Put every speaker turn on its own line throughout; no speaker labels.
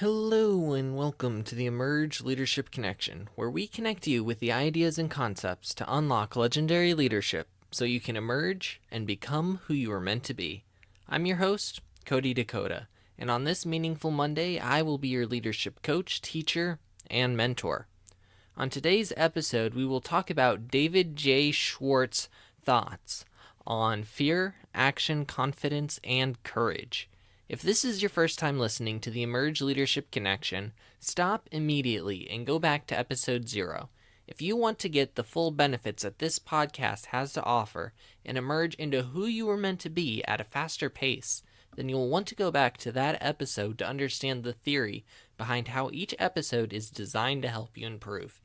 Hello and welcome to the Emerge Leadership Connection, where we connect you with the ideas and concepts to unlock legendary leadership so you can emerge and become who you are meant to be. I'm your host, Cody Dakota, and on this meaningful Monday, I will be your leadership coach, teacher, and mentor. On today's episode, we will talk about David J. Schwartz' thoughts on fear, action, confidence, and courage. If this is your first time listening to the Emerge Leadership Connection, stop immediately and go back to episode 0. If you want to get the full benefits that this podcast has to offer and emerge into who you were meant to be at a faster pace, then you'll want to go back to that episode to understand the theory behind how each episode is designed to help you improve.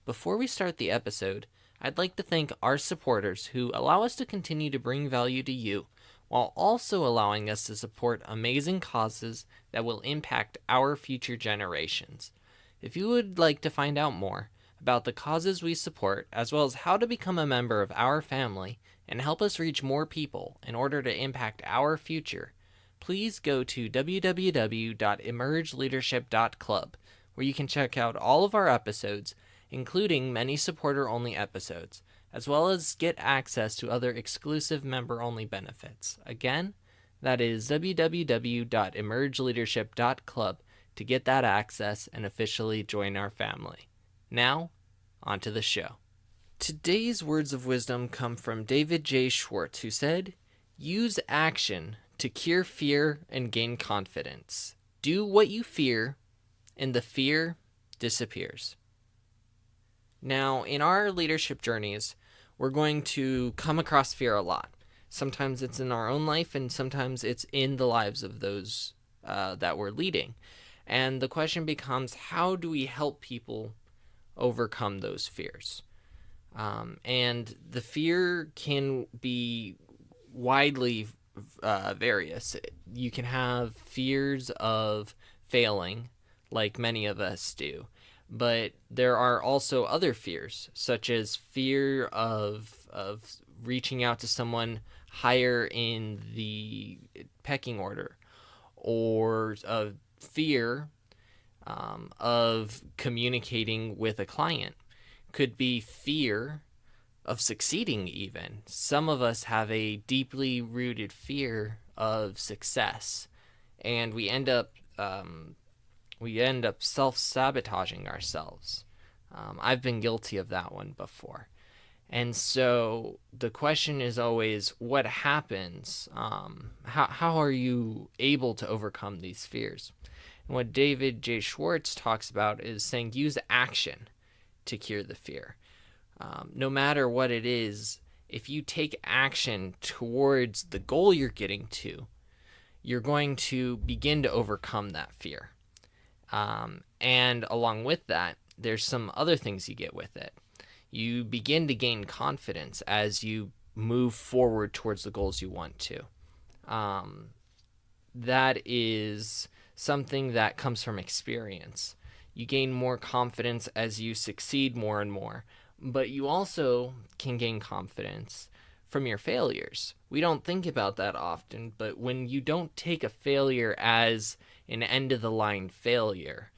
Before we start the episode, I'd like to thank our supporters who allow us to continue to bring value to you, while also allowing us to support amazing causes that will impact our future generations. If you would like to find out more about the causes we support, as well as how to become a member of our family and help us reach more people in order to impact our future, please go to www.emergeleadership.club, where you can check out all of our episodes, including many supporter-only episodes, as well as get access to other exclusive member-only benefits. Again, that is www.emergeleadership.club to get that access and officially join our family. Now, on to the show. Today's words of wisdom come from David J. Schwartz, who said, "Use action to cure fear and gain confidence. Do what you fear, and the fear disappears." Now, in our leadership journeys, we're going to come across fear a lot. Sometimes it's in our own life, and sometimes it's in the lives of those that we're leading. And the question becomes, how do we help people overcome those fears? And the fear can be widely various. You can have fears of failing, like many of us do. But there are also other fears, such as fear of reaching out to someone higher in the pecking order, or a fear of communicating with a client. Could be fear of succeeding even. Some of us have a deeply rooted fear of success, and we end up self-sabotaging ourselves. I've been guilty of that one before. And so the question is always, what happens? How are you able to overcome these fears? And what David J. Schwartz talks about is saying use action to cure the fear. No matter what it is, if you take action towards the goal you're getting to, you're going to begin to overcome that fear. And along with that, there's some other things you get with it. You begin to gain confidence as you move forward towards the goals you want to. That is something that comes from experience. You gain more confidence as you succeed more and more, but you also can gain confidence from your failures. We don't think about that often, but when you don't take a failure as an end-of-the-line failure,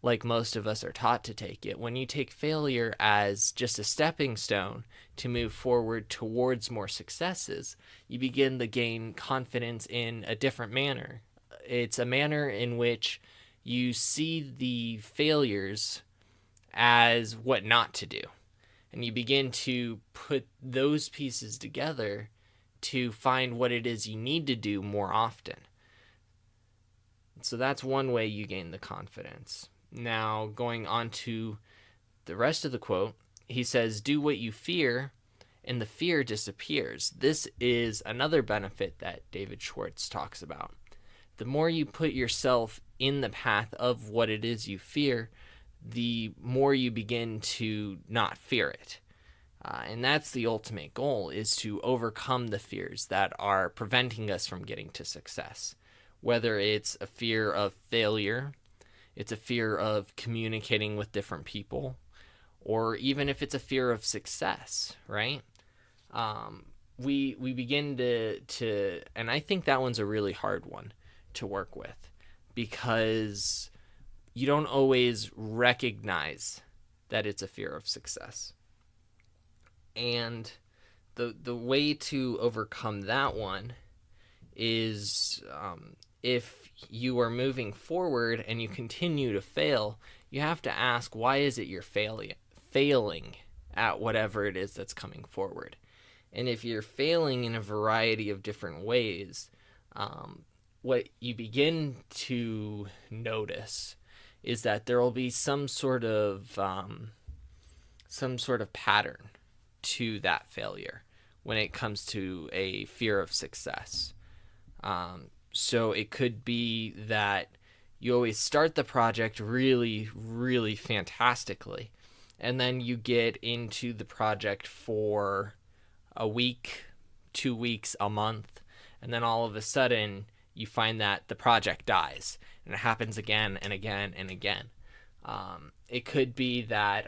like most of us are taught to take it, when you take failure as just a stepping stone to move forward towards more successes, you begin to gain confidence in a different manner. It's a manner in which you see the failures as what not to do. And you begin to put those pieces together to find what it is you need to do more often. So that's one way you gain the confidence. Now, going on to the rest of the quote, he says, "Do what you fear, and the fear disappears." This is another benefit that David Schwartz talks about. The more you put yourself in the path of what it is you fear, the more you begin to not fear it. And that's the ultimate goal, is to overcome the fears that are preventing us from getting to success. Whether it's a fear of failure, it's a fear of communicating with different people, or even if it's a fear of success, right? We begin to, and I think that one's a really hard one to work with. because you don't always recognize that it's a fear of success. And the way to overcome that one is, if you are moving forward and you continue to fail, you have to ask, why is it you're failing at whatever it is that's coming forward? And if you're failing in a variety of different ways, what you begin to notice is that there will be some sort of pattern to that failure when it comes to a fear of success. So it could be that you always start the project really, really fantastically, and then you get into the project for a week, 2 weeks, a month, and then all of a sudden you find that the project dies, and it happens again and again and again. It could be that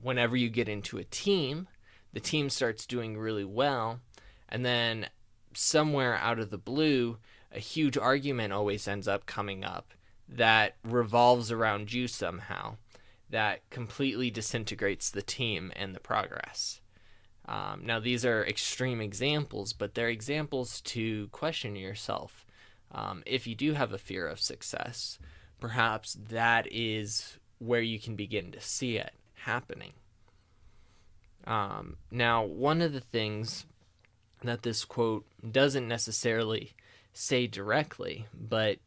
whenever you get into a team, the team starts doing really well, and then somewhere out of the blue, a huge argument always ends up coming up that revolves around you somehow, that completely disintegrates the team and the progress. Now, these are extreme examples, but they're examples to question yourself. If you do have a fear of success, perhaps that is where you can begin to see it happening. Now, one of the things that this quote doesn't necessarily say directly, but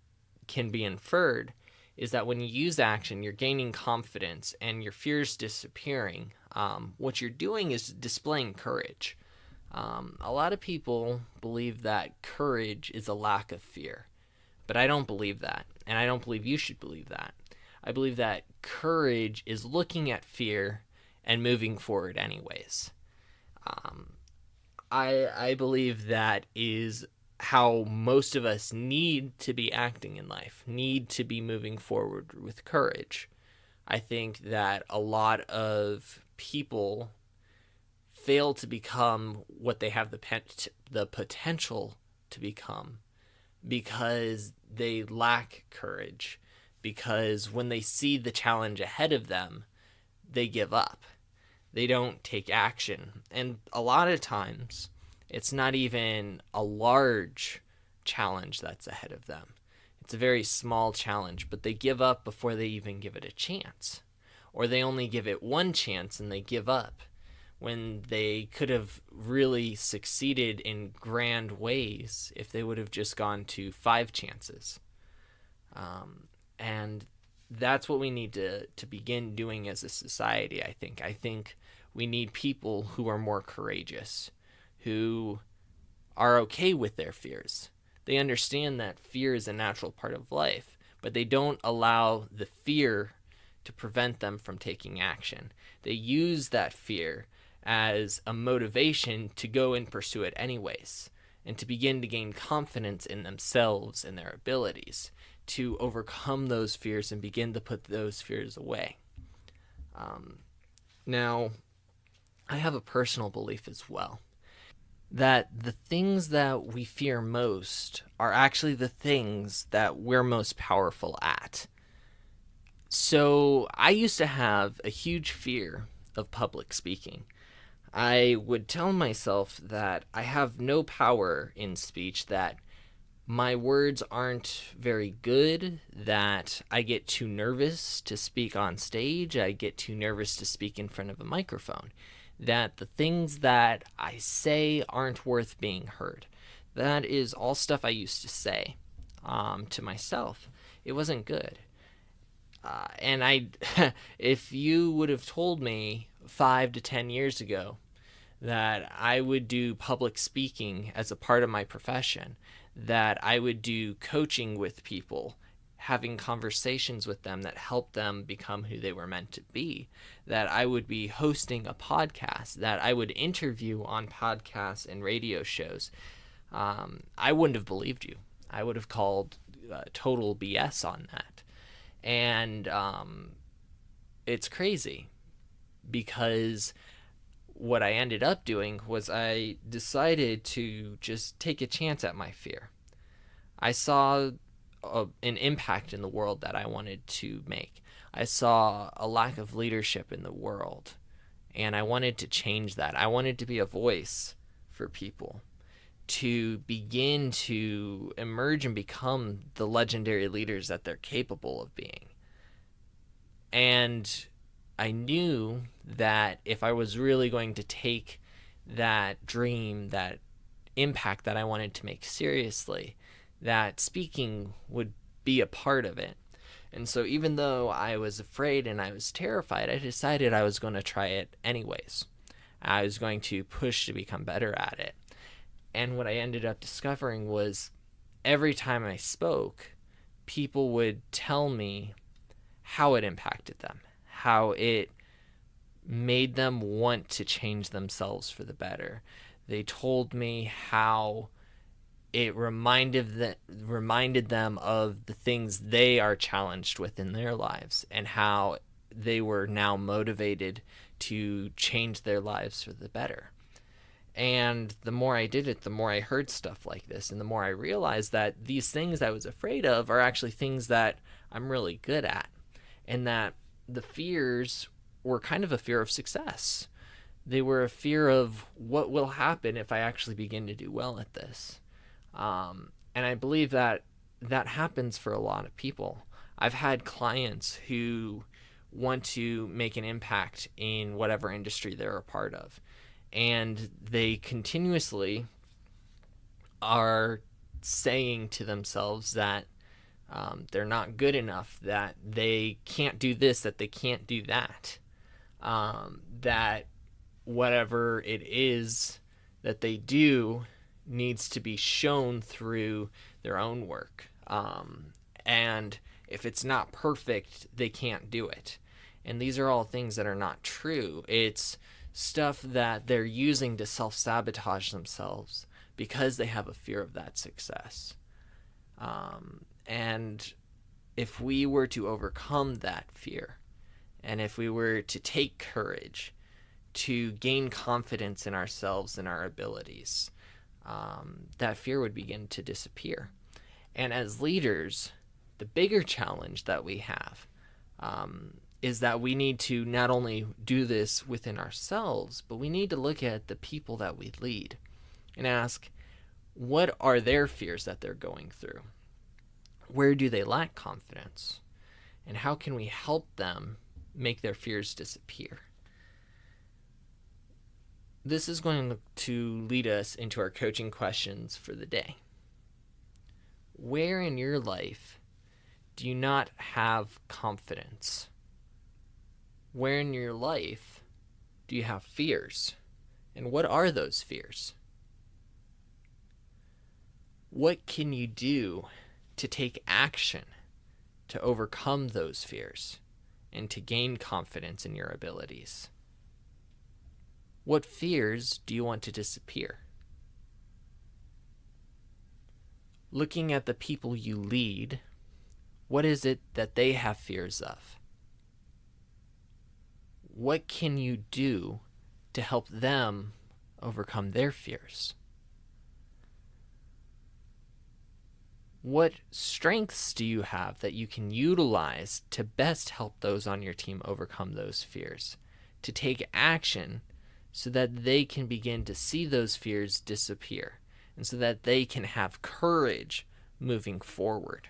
can be inferred, is that when you use action, you're gaining confidence and your fear's disappearing. What you're doing is displaying courage. A lot of people believe that courage is a lack of fear, but I don't believe that, and I don't believe you should believe that. I believe that courage is looking at fear and moving forward anyways. I believe that is how most of us need to be acting in life, need to be moving forward with courage. I think that a lot of people fail to become what they have the potential to become because they lack courage, because when they see the challenge ahead of them, they give up. They don't take action. And a lot of times, it's not even a large challenge that's ahead of them. It's a very small challenge, but they give up before they even give it a chance. Or they only give it one chance and they give up when they could have really succeeded in grand ways if they would have just gone to 5 chances. And that's what we need to begin doing as a society, I think. I think we need people who are more courageous, who are okay with their fears. They understand that fear is a natural part of life, but they don't allow the fear to prevent them from taking action. They use that fear as a motivation to go and pursue it anyways, and to begin to gain confidence in themselves and their abilities to overcome those fears and begin to put those fears away. Now, I have a personal belief as well, that the things that we fear most are actually the things that we're most powerful at. So I used to have a huge fear of public speaking. I would tell myself that I have no power in speech, that my words aren't very good, that I get too nervous to speak on stage, I get too nervous to speak in front of a microphone, that the things that I say aren't worth being heard. That is all stuff I used to say to myself. It wasn't good. And if you would have told me 5 to 10 years ago that I would do public speaking as a part of my profession, that I would do coaching with people, having conversations with them that help them become who they were meant to be, that I would be hosting a podcast, that I would interview on podcasts and radio shows, I wouldn't have believed you. I would have called total BS on that. And it's crazy, because what I ended up doing was I decided to just take a chance at my fear. I saw an impact in the world that I wanted to make. I saw a lack of leadership in the world, and I wanted to change that. I wanted to be a voice for people to begin to emerge and become the legendary leaders that they're capable of being. And I knew that if I was really going to take that dream, that impact that I wanted to make seriously, that speaking would be a part of it. And so even though I was afraid and I was terrified, I decided I was going to try it anyways. I was going to push to become better at it. And what I ended up discovering was every time I spoke, people would tell me how it impacted them, how it made them want to change themselves for the better. They told me how it reminded them of the things they are challenged with in their lives, and how they were now motivated to change their lives for the better. And the more I did it, the more I heard stuff like this, and the more I realized that these things I was afraid of are actually things that I'm really good at, and that the fears were kind of a fear of success. They were a fear of what will happen if I actually begin to do well at this. And I believe that that happens for a lot of people. I've had clients who want to make an impact in whatever industry they're a part of, and they continuously are saying to themselves that they're not good enough, that they can't do this, that they can't do that, that whatever it is that they do needs to be shown through their own work. And if it's not perfect, they can't do it. And these are all things that are not true. It's stuff that they're using to self-sabotage themselves because they have a fear of that success. And if we were to overcome that fear, and if we were to take courage to gain confidence in ourselves and our abilities, that fear would begin to disappear. And as leaders, the bigger challenge that we have is that we need to not only do this within ourselves, but we need to look at the people that we lead and ask, what are their fears that they're going through? Where do they lack confidence? And how can we help them make their fears disappear? This is going to lead us into our coaching questions for the day. Where in your life do you not have confidence? Where in your life do you have fears? And what are those fears? What can you do to take action to overcome those fears and to gain confidence in your abilities? What fears do you want to disappear? Looking at the people you lead, what is it that they have fears of? What can you do to help them overcome their fears? What strengths do you have that you can utilize to best help those on your team overcome those fears, to take action so that they can begin to see those fears disappear, and so that they can have courage moving forward?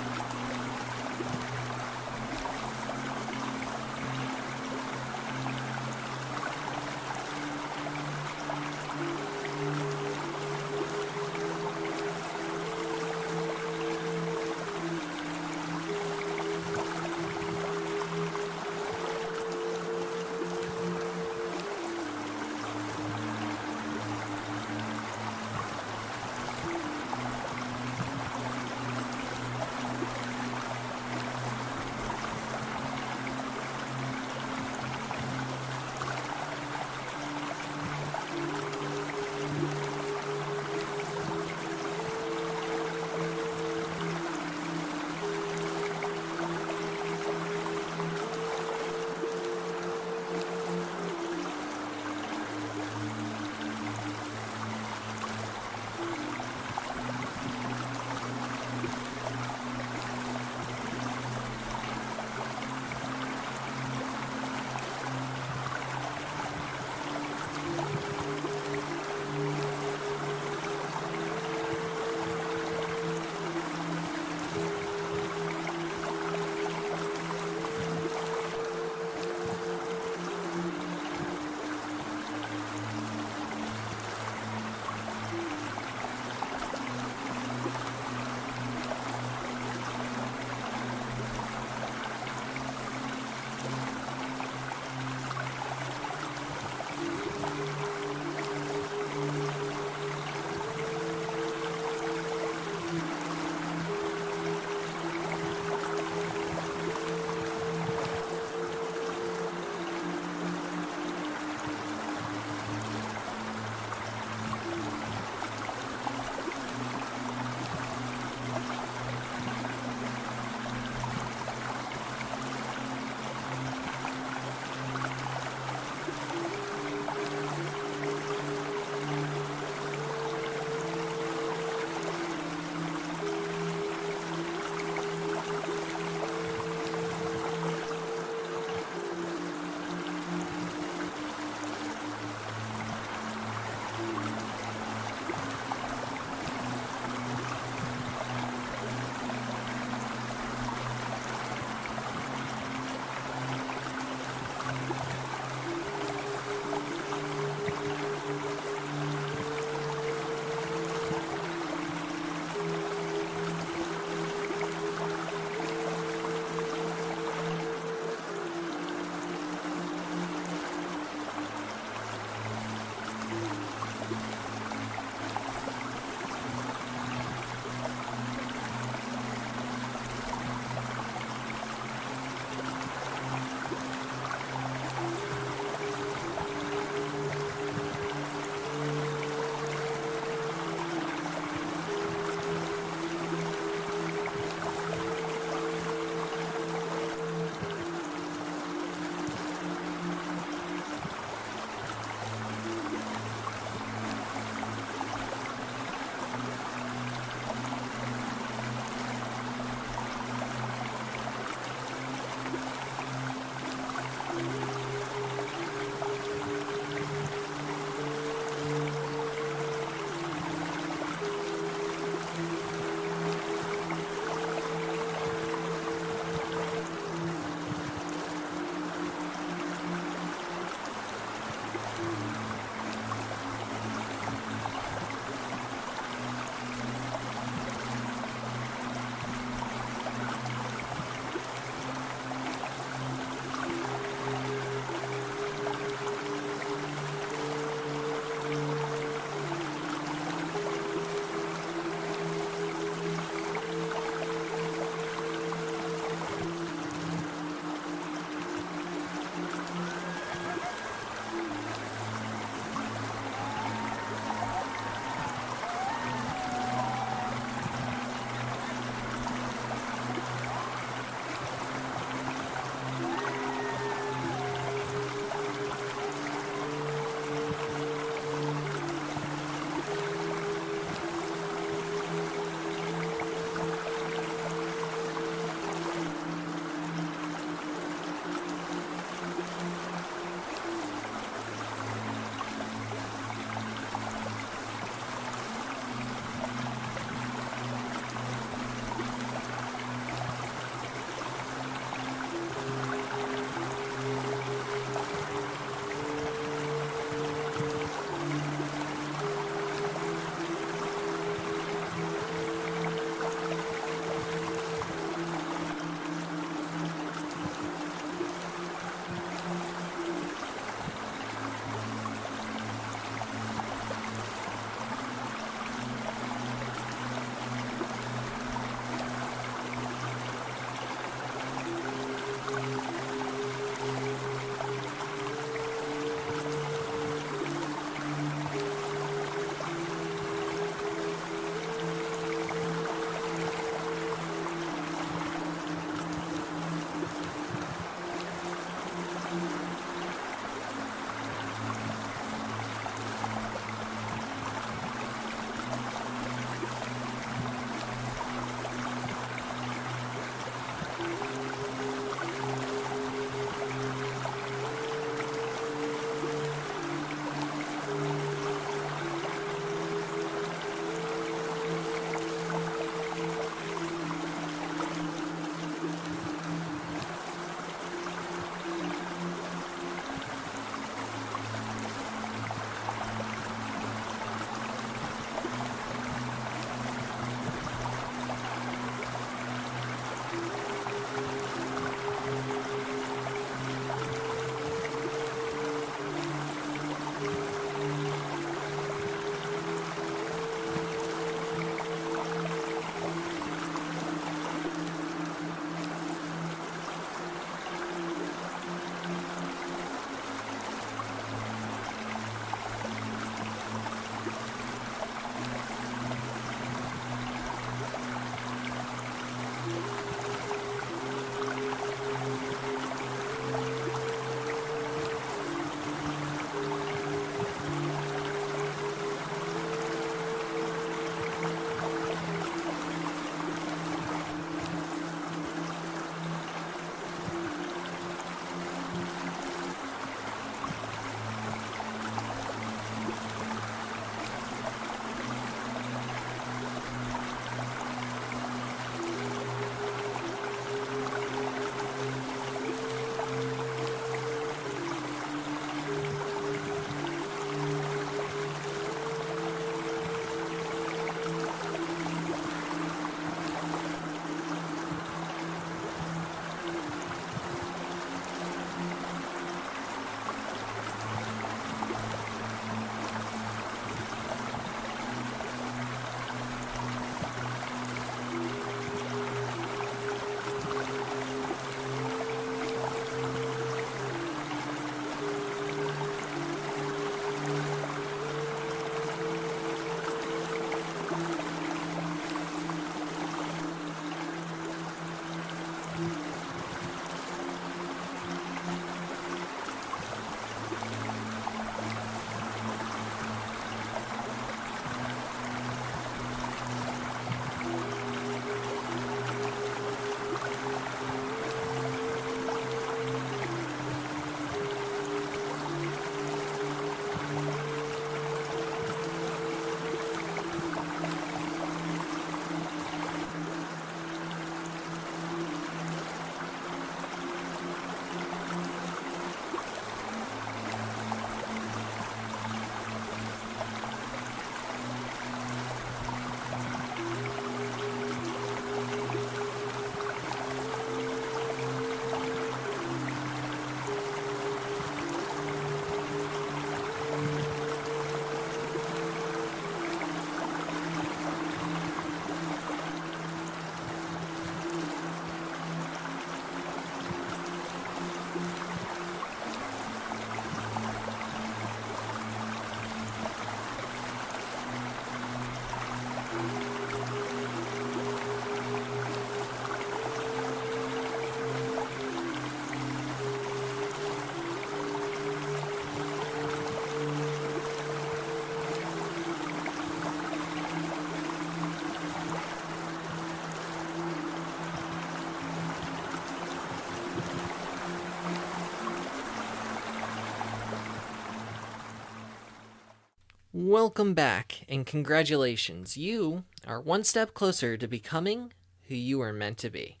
Welcome back, and congratulations. You are one step closer to becoming who you are meant to be.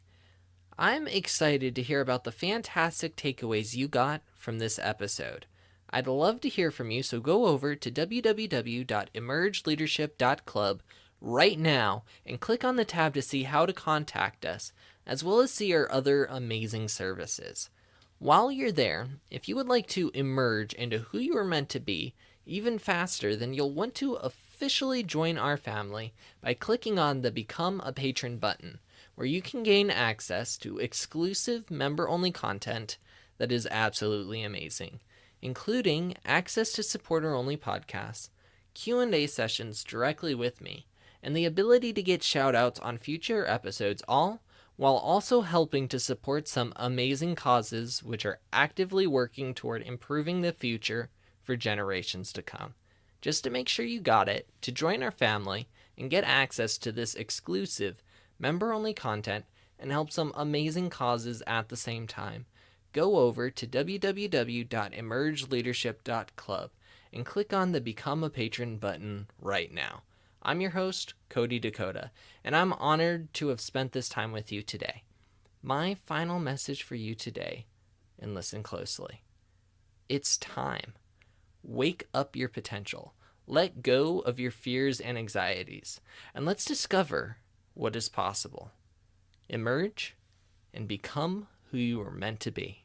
I'm excited to hear about the fantastic takeaways you got from this episode. I'd love to hear from you, so go over to www.emergeleadership.club right now and click on the tab to see how to contact us, as well as see our other amazing services. While you're there, if you would like to emerge into who you are meant to be even faster, then you'll want to officially join our family by clicking on the Become a Patron button, where you can gain access to exclusive member-only content that is absolutely amazing, including access to supporter-only podcasts, Q&A sessions directly with me, and the ability to get shout-outs on future episodes, all while also helping to support some amazing causes which are actively working toward improving the future for generations to come. Just to make sure you got it, to join our family and get access to this exclusive member-only content and help some amazing causes at the same time, go over to www.emergeleadership.club and click on the Become a Patron button right now. I'm your host, Cody Dakota, and I'm honored to have spent this time with you today. My final message for you today, and listen closely. It's time. Wake up your potential. Let go of your fears and anxieties, and let's discover what is possible. Emerge and become who you are meant to be.